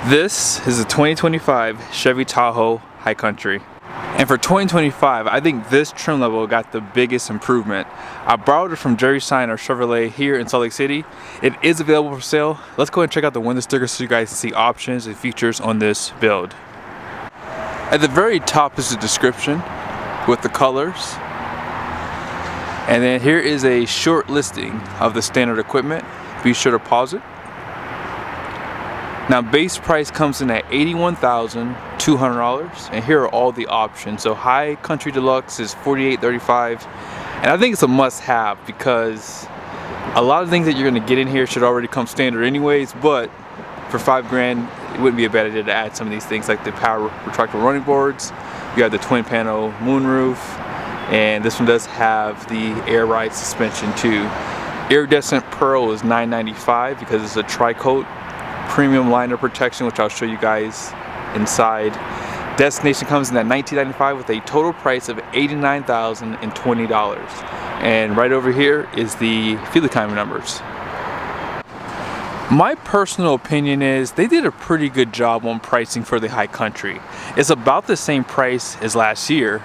This is a 2025 Chevy Tahoe High Country. And for 2025, I think this trim level got the biggest improvement. I borrowed it from Seiner Chevrolet here in Salt Lake City. It is available for sale. Let's go ahead and check out the window stickers so you guys can see options and features on this build. At the very top is the description with the colors. And then here is a short listing of the standard equipment. Be sure to pause it. Now base price comes in at $81,200, and here are all the options. So High Country Deluxe is $48.35, and I think it's a must-have because a lot of things that you're going to get in here should already come standard anyways, but for $5 grand it wouldn't be a bad idea to add some of these things like the power retractable running boards. You have the twin panel moonroof, and this one does have the air ride suspension too. Iridescent pearl is $9.95 because it's a tri-coat. Premium liner protection, which I'll show you guys inside. Destination comes in at $19.95 with a total price of $89,020. And right over here is the fuel economy numbers. My personal opinion is they did a pretty good job on pricing for the High Country. It's about the same price as last year.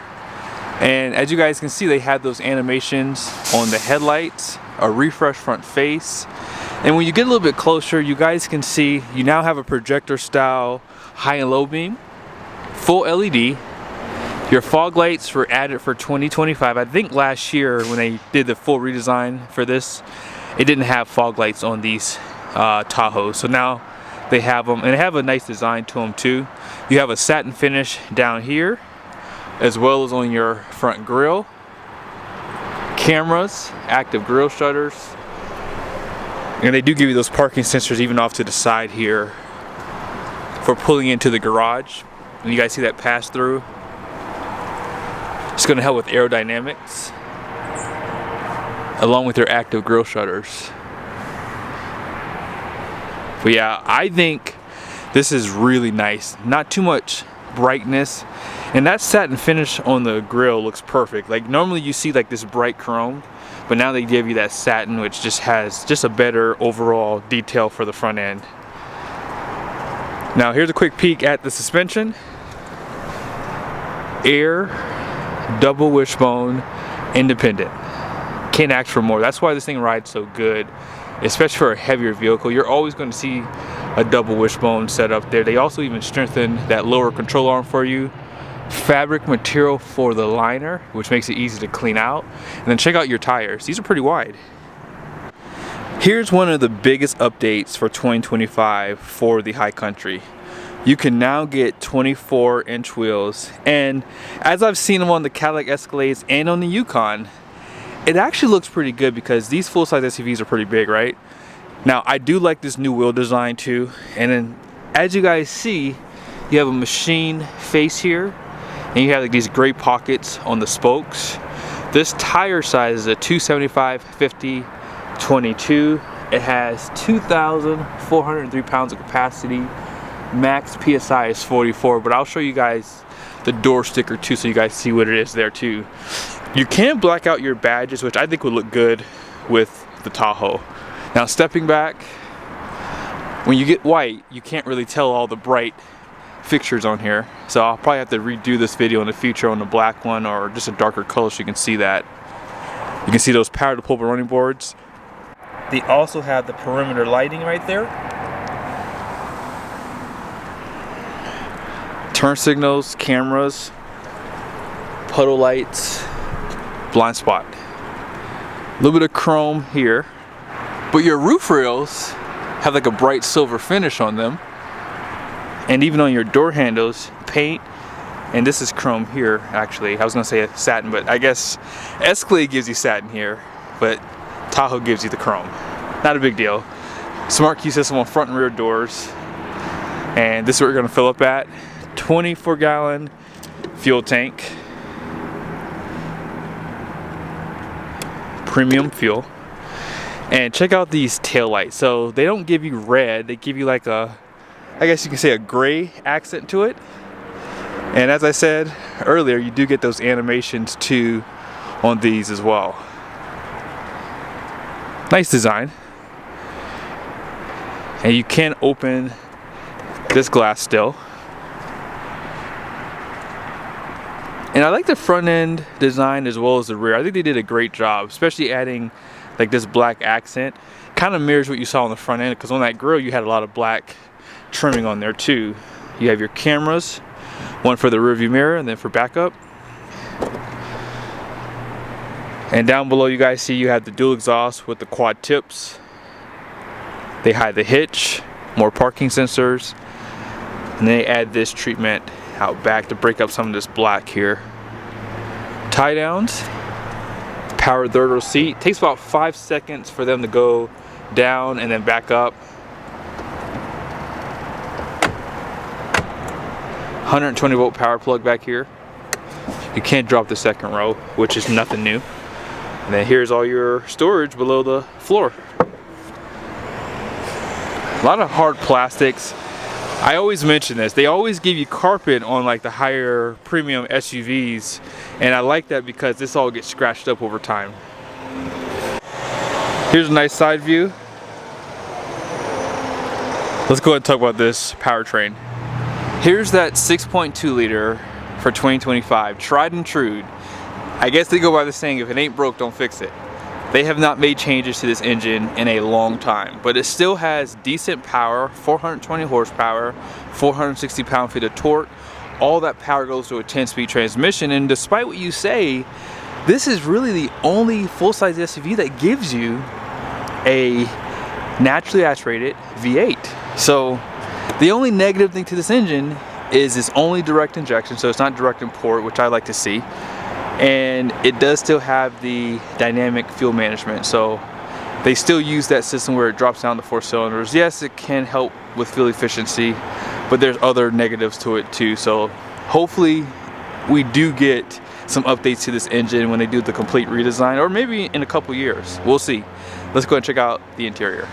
And as you guys can see, they had those animations on the headlights, a refresh front face. And when you get a little bit closer, you guys can see you now have a projector style high and low beam, full LED. Your fog lights were added for 2025. I think last year when they did the full redesign for this, it didn't have fog lights on these Tahoes. So now they have them, and they have a nice design to them too. You have a satin finish down here, as well as on your front grille. Cameras, active grille shutters. And they do give you those parking sensors even off to the side here for pulling into the garage. And you guys see that pass through? It's going to help with aerodynamics, along with your active grille shutters. But yeah, I think this is really nice. Not too much brightness. And that satin finish on the grille looks perfect. Like normally you see like this bright chrome, but now they give you that satin, which just has just a better overall detail for the front end. Now here's a quick peek at the suspension. Air, double wishbone, independent. Can't ask for more. That's why this thing rides so good, especially for a heavier vehicle. You're always going to see a double wishbone set up there. They also even strengthen that lower control arm for you. Fabric material for the liner, which makes it easy to clean out. And then check out your tires. These are pretty wide. Here's one of the biggest updates for 2025 for the High Country. You can now get 24-inch wheels, and as I've seen them on the Cadillac Escalades and on the Yukon, it actually looks pretty good because these full-size SUVs are pretty big, right? Now I do like this new wheel design too, and then as you guys see, you have a machine face here, and you have like these gray pockets on the spokes. This tire size is a 275/50/22. It has 2,403 pounds of capacity. Max PSI is 44, but I'll show you guys the door sticker too so you guys see what it is there too. You can black out your badges, which I think would look good with the Tahoe. Now stepping back, when you get white, you can't really tell all the bright fixtures on here, so I'll probably have to redo this video in the future on the black one or just a darker color so you can see that. You can see those power to pulpit running boards. They also have the perimeter lighting right there. Turn signals, cameras, puddle lights, blind spot. A little bit of chrome here, but your roof rails have like a bright silver finish on them. And even on your door handles, paint, and this is chrome here actually. I was gonna say satin, but I guess Escalade gives you satin here, but Tahoe gives you the chrome. Not a big deal. Smart key system on front and rear doors. And this is what we're gonna fill up at. 24-gallon fuel tank. Premium fuel. And check out these tail lights. So they don't give you red, they give you like a, I guess you can say a gray accent to it. And as I said earlier, you do get those animations too on these as well. Nice design. And you can open this glass still. And I like the front end design as well as the rear. I think they did a great job, especially adding like this black accent. Kind of mirrors what you saw on the front end, because on that grille you had a lot of black trimming on there too. You have your cameras, one for the rear view mirror and then for backup. And down below you guys see you have the dual exhaust with the quad tips. They hide the hitch, more parking sensors, and they add this treatment out back to break up some of this black here. Tie downs, power third row seat. Takes about 5 seconds for them to go down and then back up. 120 volt power plug back here. You can't drop the second row, which is nothing new. And then here's all your storage below the floor. A lot of hard plastics. I always mention this, they always give you carpet on like the higher premium SUVs, and I like that because this all gets scratched up over time. Here's a nice side view. Let's go ahead and talk about this powertrain. Here's that 6.2 liter for 2025, tried and true. I guess they go by the saying, if it ain't broke, don't fix it. They have not made changes to this engine in a long time, but it still has decent power, 420 horsepower, 460 pound-feet of torque. All that power goes to a 10-speed transmission, and despite what you say, this is really the only full-size SUV that gives you a naturally aspirated V8. So the only negative thing to this engine is it's only direct injection, so it's not direct import, which I like to see. And it does still have the dynamic fuel management, so they still use that system where it drops down to 4 cylinders. Yes, it can help with fuel efficiency, but there's other negatives to it too. So hopefully we do get some updates to this engine when they do the complete redesign, or maybe in a couple years. We'll see. Let's go and check out the interior.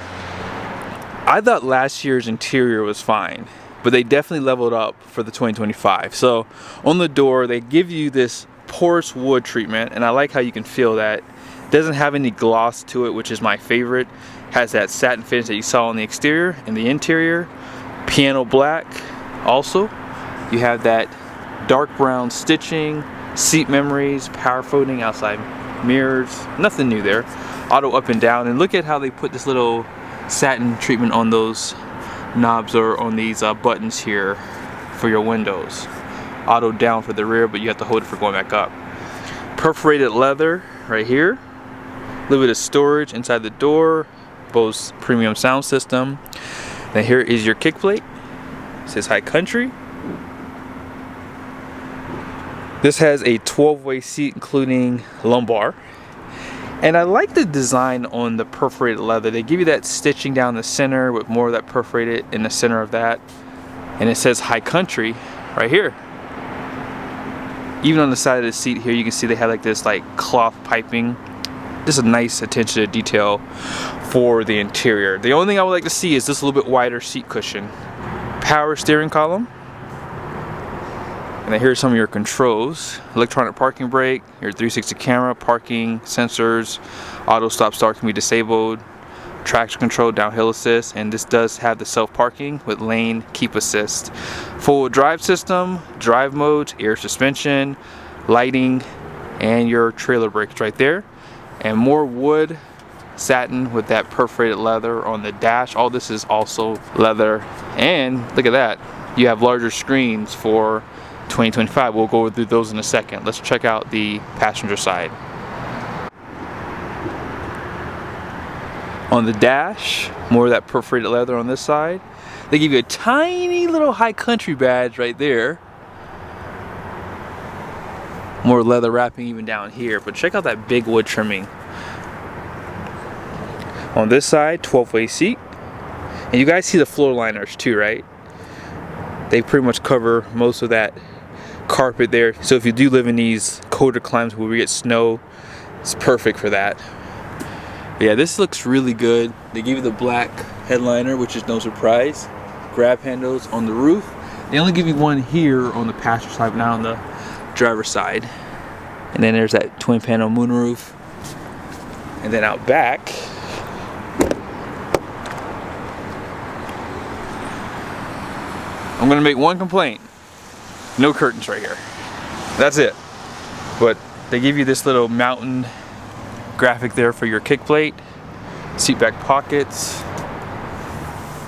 I thought last year's interior was fine, but they definitely leveled up for the 2025. So on the door they give you this porous wood treatment, and I like how you can feel that. It doesn't have any gloss to it, which is my favorite. Has that satin finish that you saw on the exterior and the interior. Piano black. Also, you have that dark brown stitching, seat memories, power folding, outside mirrors. Nothing new there. Auto up and down, and look at how they put this little satin treatment on those knobs or on these buttons here for your windows. Auto down for the rear, but you have to hold it for going back up. Perforated leather right here. A little bit of storage inside the door. Bose premium sound system. Then here is your kick plate. It says High Country. This has a 12-way seat including lumbar. And I like the design on the perforated leather. They give you that stitching down the center with more of that perforated in the center of that. And it says High Country right here. Even on the side of the seat here, you can see they have like this like cloth piping. Just a nice attention to detail for the interior. The only thing I would like to see is this little bit wider seat cushion. Power steering column. And then here's some of your controls. Electronic parking brake, your 360 camera, parking sensors, auto stop start can be disabled, traction control, downhill assist, and this does have the self-parking with lane keep assist. Full drive system, drive modes, air suspension, lighting, and your trailer brakes right there. And more wood satin with that perforated leather on the dash. All this is also leather. And look at that, you have larger screens for 2025. We'll go through those in a second. Let's check out the passenger side. On the dash, more of that perforated leather on this side. They give you a tiny little High Country badge right there. More leather wrapping even down here, but check out that big wood trimming. On this side, 12-way seat. And you guys see the floor liners too, right? They pretty much cover most of that carpet there. So if you do live in these colder climates where we get snow, it's perfect for that. But yeah, this looks really good. They give you the black headliner, which is no surprise. Grab handles on the roof. They only give you one here on the passenger side, but not on the driver's side. And then there's that twin panel moonroof. And then out back, I'm gonna make one complaint. No curtains right here. That's it. But they give you this little mountain graphic there for your kick plate, seat back pockets,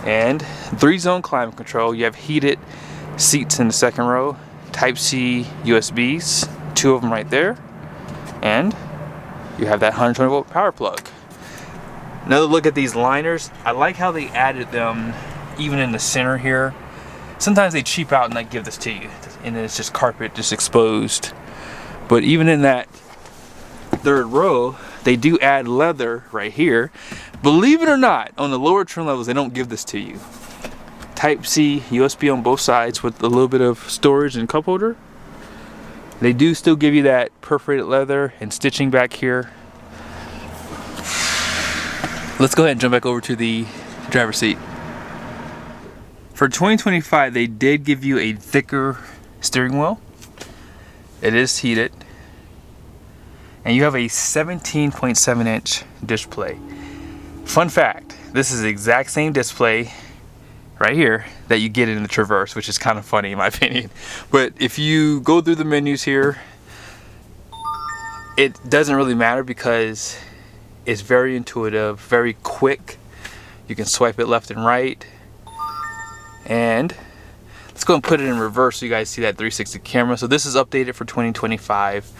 and 3-zone climate control. You have heated seats in the second row, Type-C USBs, 2 of them right there, and you have that 120-volt power plug. Another look at these liners. I like how they added them even in the center here. Sometimes they cheap out and not give this to you, and then it's just carpet, just exposed. But even in that third row, they do add leather right here. Believe it or not, on the lower trim levels, they don't give this to you. Type-C USB on both sides with a little bit of storage and cup holder. They do still give you that perforated leather and stitching back here. Let's go ahead and jump back over to the driver's seat. For 2025, they did give you a thicker steering wheel. It is heated. And you have a 17.7-inch display. Fun fact, this is the exact same display right here that you get in the Traverse, which is kind of funny in my opinion. But if you go through the menus here, it doesn't really matter because it's very intuitive, very quick. You can swipe it left and right. And let's go and put it in reverse so you guys see that 360 camera. So this is updated for 2025.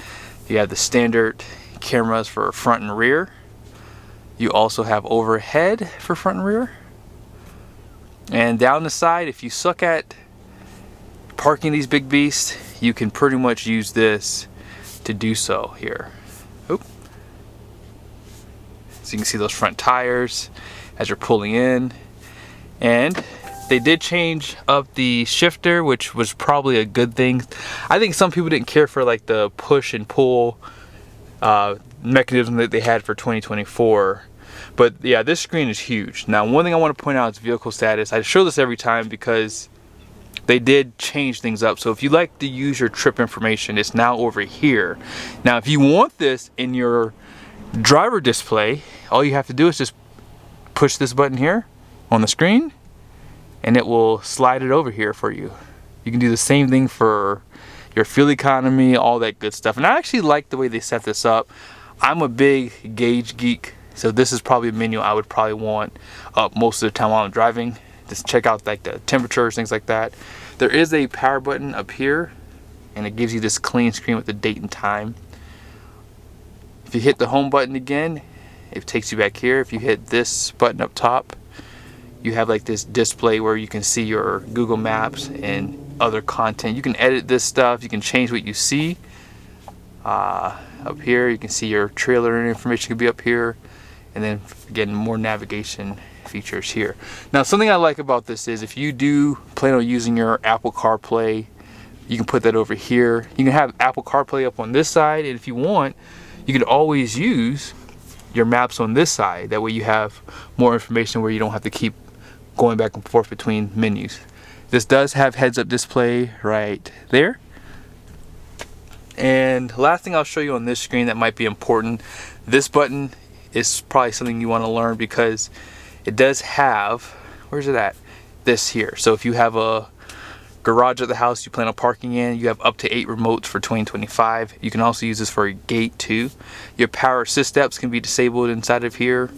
You have the standard cameras for front and rear. You also have overhead for front and rear. And down the side, if you suck at parking these big beasts, you can pretty much use this to do so here. Oop. So you can see those front tires as you're pulling in. And they did change up the shifter, which was probably a good thing. I think some people didn't care for like the push and pull mechanism that they had for 2024. But yeah, this screen is huge. Now, one thing I want to point out is vehicle status. I show this every time because they did change things up. So if you like to use your trip information, it's now over here. Now, if you want this in your driver display, all you have to do is just push this button here on the screen, and it will slide it over here for you. You can do the same thing for your fuel economy, all that good stuff. And I actually like the way they set this up. I'm a big gauge geek, so this is probably a menu I would probably want up most of the time while I'm driving. Just check out like the temperatures, things like that. There is a power button up here, and it gives you this clean screen with the date and time. If you hit the home button again, it takes you back here. If you hit this button up top, you have like this display where you can see your Google Maps and other content. You can edit this stuff. You can change what you see. Up here, you can see your trailer information could be up here. And then again, more navigation features here. Now, something I like about this is if you do plan on using your Apple CarPlay, you can put that over here. You can have Apple CarPlay up on this side, and if you want, you could always use your maps on this side. That way you have more information where you don't have to keep going back and forth between menus. This does have heads-up display right there. And last thing I'll show you on this screen that might be important, this button is probably something you want to learn because it does have, where's it at? This here. So if you have a garage at the house you plan on parking in, you have up to 8 remotes for 2025. You can also use this for a gate too. Your power assist steps can be disabled inside of here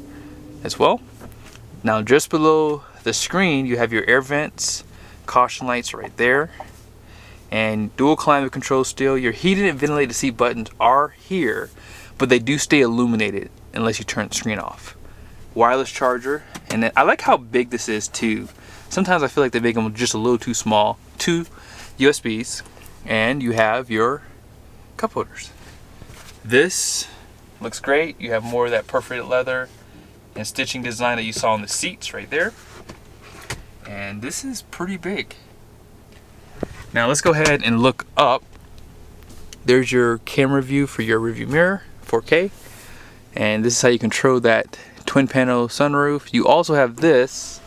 as well. Now, just below the screen, you have your air vents, caution lights right there, and dual climate control still. Your heated and ventilated seat buttons are here, but they do stay illuminated unless you turn the screen off. Wireless charger, and then I like how big this is too. Sometimes I feel like they make them just a little too small. 2 USBs, and you have your cup holders. This looks great. You have more of that perforated leather and stitching design that you saw on the seats right there. And this is pretty big. Now let's go ahead and look up. There's your camera view for your rearview mirror, 4K. And this is how you control that twin panel sunroof. You also have this,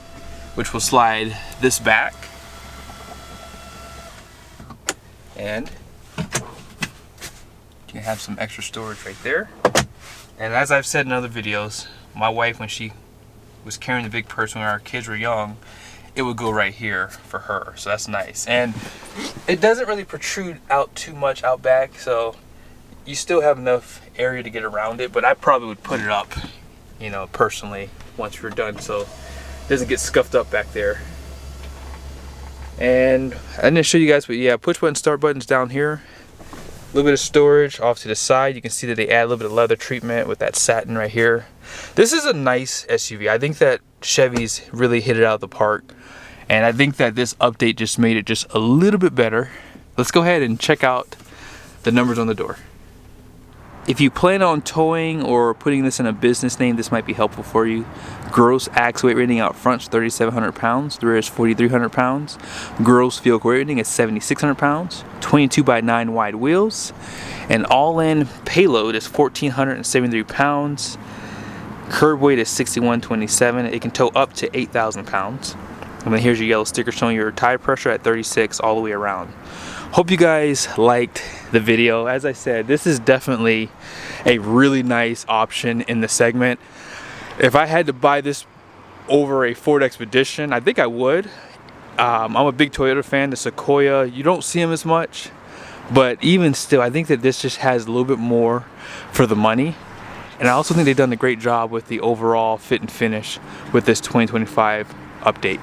which will slide this back. And you can have some extra storage right there. And as I've said in other videos, my wife, when she was carrying the big purse when our kids were young, it would go right here for her. So that's nice. And it doesn't really protrude out too much out back, so you still have enough area to get around it, but I probably would put it up, you know, personally once you're done, so it doesn't get scuffed up back there. And I didn't show you guys, but yeah, push button start buttons down here. A little bit of storage off to the side. You can see that they add a little bit of leather treatment with that satin right here. This is a nice SUV. I think that Chevy's really hit it out of the park, and I think that this update just made it just a little bit better. Let's go ahead and check out the numbers on the door. If you plan on towing or putting this in a business name, this might be helpful for you. Gross axle weight rating out front is 3,700 pounds. The rear is 4,300 pounds. Gross vehicle weight rating is 7,600 pounds. 22x9 wide wheels. And all-in payload is 1,473 pounds. Curb weight is 6,127. It can tow up to 8,000 pounds. And then here's your yellow sticker showing your tire pressure at 36 all the way around. Hope you guys liked the video. As I said, this is definitely a really nice option in the segment. If I had to buy this over a Ford Expedition, I think I would. I'm a big Toyota fan. The Sequoia, you don't see them as much, but even still, I think that this just has a little bit more for the money. And I also think they've done a great job with the overall fit and finish with this 2025 update.